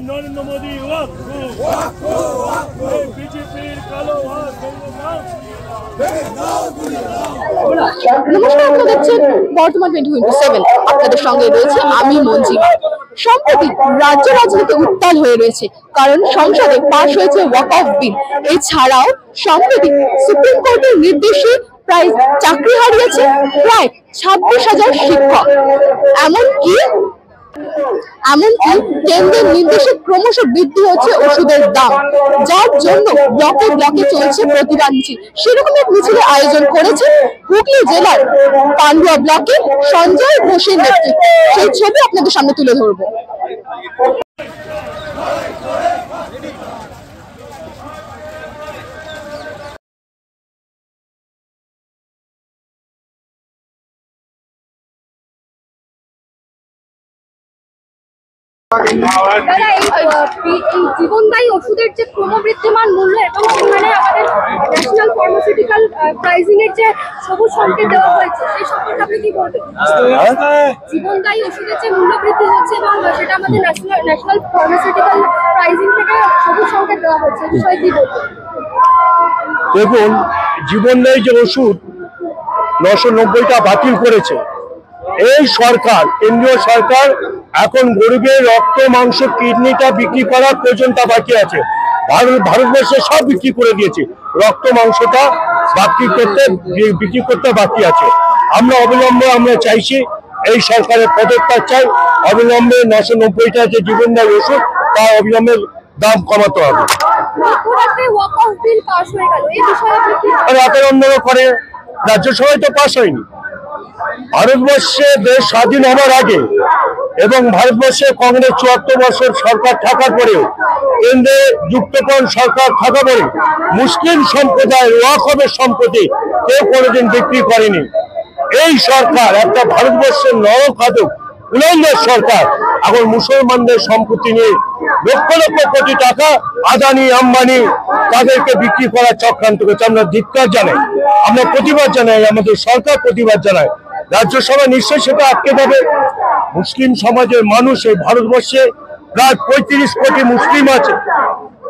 নরেন্দ্র মোদী বিজেপির কালো নমস্কার, আপনারা দেখছেন বর্তমান 24/7। আপনাদের সঙ্গে রয়েছে আমি মঞ্জিমা। সম্প্রতি রাজ্য রাজনীতি উত্তাল হয়ে রয়েছে, কারণ সংসদে পাশ হয়েছে ওয়াকফ বিল। এছাড়াও সম্প্রতি সুপ্রিম কোর্টের নির্দেশে প্রায় চাকরি হারিয়েছে প্রায় 26,000 শিক্ষক। এমনকি কেন্দ্রের নির্দেশে ক্রমশ বৃদ্ধি হচ্ছে ওষুধের দাম, যার জন্য ব্লকে ব্লকে চলছে প্রতিবাদ মিছিল। সেরকম এক মিছিলের আয়োজন করেছে হুগলি জেলার পান্ডুয়া ব্লকের সঞ্জয় ঘোষের নেতৃত্বে। সেই ছবি আপনাদের সামনে তুলে ধরবো। জীবনদায়ী ওষুধের যে ক্রমবৃদ্ধিমান মূল্য এবং সেখানে আমাদের ন্যাশনাল ফার্মাসিউটিক্যাল প্রাইসিং এর যে সবুজ সংকেত দেওয়া হয়েছে, সেই সম্পর্কে আপনি কি বলবেন? জীবনদায়ী ওষুধের যে মূল্য বৃদ্ধি হচ্ছে এবং সেটা আমাদের ন্যাশনাল ফার্মাসিউটিক্যাল প্রাইসিং থেকে সবুজ সংকেত দেওয়া হচ্ছে, এই বিষয়ে কি বলবেন? দেখুন, জীবনদায়ী যে ওষুধ 990টা বাতিল করেছে এই সরকার, কেন্দ্রীয় সরকার, এখন গরিবের রক্ত মাংস কিডনিটা বিক্রি করার পর্যন্ত বাকি আছে। ভারতবর্ষে সব বিক্রি করে দিয়েছে, রক্ত মাংসটা বিক্রি করতে বাকি আছে। আমরা চাইছি এই সরকারের পদত্যাগ চাই। অবিলম্বে 990টা যে জীবনদায়ী ওষুধ তা অবিলম্বে দাম কমাতে হবে। করে রাজ্যসভায় তো পাশ হয়নি। ভারতবর্ষে দেশ স্বাধীন হওয়ার আগে এবং ভারতবর্ষে কংগ্রেস 74 বছর সরকার থাকার পরেও, কেন্দ্রে যুক্তফ্রন্ট সরকার থাকা পরে মুসলিম সম্প্রদায় ওয়াকফের সম্পত্তি কেউ কোনোদিন বিক্রি করেনি। এই সরকার একটা ভারতবর্ষের নরখাদক উলঙ্গের সরকার এখন মুসলমানদের সম্পত্তি নিয়ে লক্ষ লক্ষ কোটি টাকা আদানি আম্বানি তাদেরকে বিক্রি করার চক্রান্ত করছে। আমরা ধিক্কার জানাই, আমরা প্রতিবাদ জানাই, আমাদের সরকার প্রতিবাদ জানায়। রাজ্যসভা নিশ্চয়ই সেটা আটকে দেবে। মুসলিম সমাজের মানুষ এই ভারতবর্ষে প্রায় 35 কোটি মুসলিম আছে।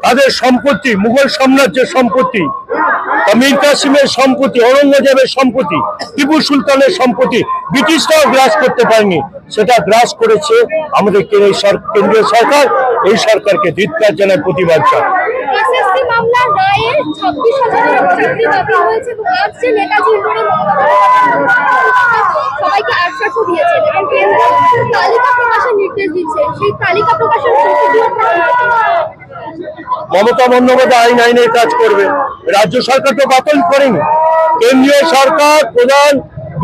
তাদের সম্পত্তি, মুঘল সাম্রাজ্যের সম্পত্তি, মীর কাসিমের সম্পত্তি, ঔরঙ্গজেবের সম্পত্তি, টিপু সুলতানের সম্পত্তি ব্রিটিশরাও গ্রাস করতে পারেনি, সেটা গ্রাস করেছে আমাদের কেন্দ্রীয় সরকার। এই সরকারকে ধিক্কার জানায়, প্রতিবাদ জানায়। মামলার রায়ে 26,000 চাকরি বাতিল হয়েছে এবং আজ যে নেতাজি সবাইকে আশ্বাসও দিয়েছেন এবং কেন্দ্র তালিকা প্রকাশের নির্দেশ দিচ্ছে, সেই তালিকা প্রকাশের মমতা বন্দ্যোপাধ্যায় আইনের কাজ করবে। রাজ্য সরকার তো বাতিল করেনি। কেন্দ্রীয় সরকার প্রধান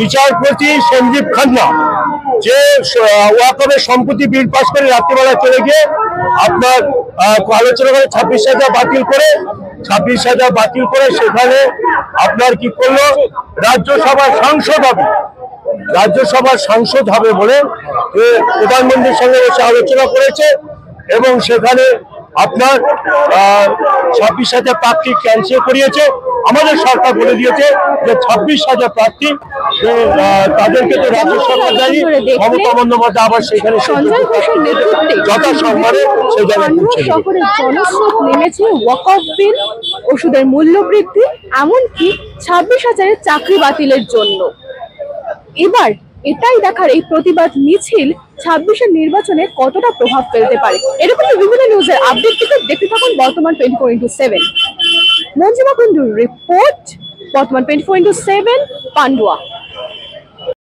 বিচারপতি সঞ্জীব খান্না যে ওয়াকফের সম্পত্তি বিল পাস করে রাত্রিবেলা চলে গিয়ে আপনার আলোচনা করে 26,000 বাতিল করে সেখানে আপনার কি করলো, রাজ্যসভার সাংসদ হবে বলে প্রধানমন্ত্রীর সঙ্গে বসে আলোচনা করেছে এবং সেখানে আপনার 26,000 প্রার্থী ক্যান্সেল করিয়েছে। আমাদের সরকার বলে দিয়েছে যে 26,000 প্রার্থী তাদেরকে তো রাজ্য সরকার দেয়নি, মমতা বন্দ্যোপাধ্যায় আবার সেখানে যথাসম্মানে সেই জায়গায় পৌঁছে দেবে। শহরে জনস্রোত নেমেছে ওয়াকফ বিল, ওষুধের মূল্য বৃদ্ধি, এমনকি 26,000 চাকরি বাতিলের জন্য। এবার এটাই দেখার এই প্রতিবাদ মিছিল 26-এর নির্বাচনে কতটা প্রভাব ফেলতে পারে। এরকম বিভিন্ন নিউজের আপডেট পেতে দেখতে থাকুন বর্তমান 24/7। মঞ্জিমা কুন্ডুর রিপোর্ট, বর্তমান 24/7, পান্ডুয়া।